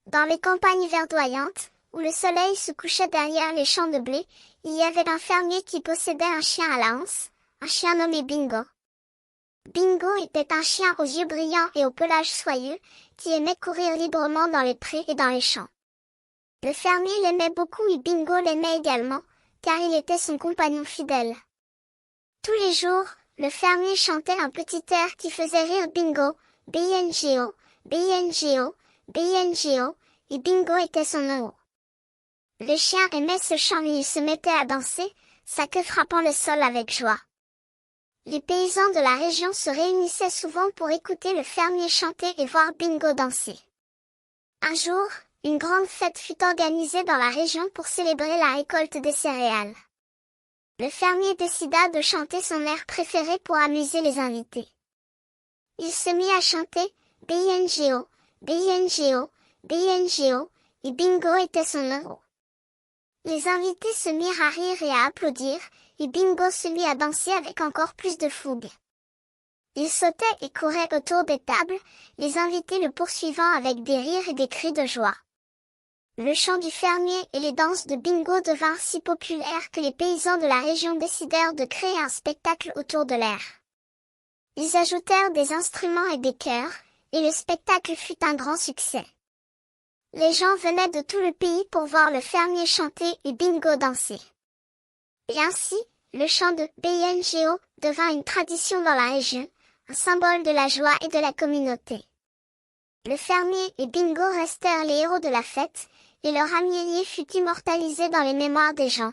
Dans les campagnes verdoyantes, où le soleil se couchait derrière les champs de blé, il y avait un fermier qui possédait un chien à la hanse, un chien nommé Bingo. Bingo était un chien aux yeux brillants et au pelage soyeux, qui aimait courir librement dans les prés et dans les champs. Le fermier l'aimait beaucoup et Bingo l'aimait également, car il était son compagnon fidèle. Tous les jours, le fermier chantait un petit air qui faisait rire Bingo, Bingo, Bingo, Bingo, et Bingo était son héros. Le chien aimait ce chant et il se mettait à danser, sa queue frappant le sol avec joie. Les paysans de la région se réunissaient souvent pour écouter le fermier chanter et voir Bingo danser. Un jour, une grande fête fut organisée dans la région pour célébrer la récolte des céréales. Le fermier décida de chanter son air préféré pour amuser les invités. Il se mit à chanter « Bingo, Bingo, Bingo » et Bingo était son héros. Les invités se mirent à rire et à applaudir, et Bingo se mit à danser avec encore plus de fougue. Il sautait et courait autour des tables, les invités le poursuivant avec des rires et des cris de joie. Le chant du fermier et les danses de Bingo devinrent si populaires que les paysans de la région décidèrent de créer un spectacle autour de l'air. Ils ajoutèrent des instruments et des chœurs, et le spectacle fut un grand succès. Les gens venaient de tout le pays pour voir le fermier chanter et Bingo danser. Et ainsi, le chant de Bingo devint une tradition dans la région, un symbole de la joie et de la communauté. Le fermier et Bingo restèrent les héros de la fête, et leur amitié fut immortalisée dans les mémoires des gens.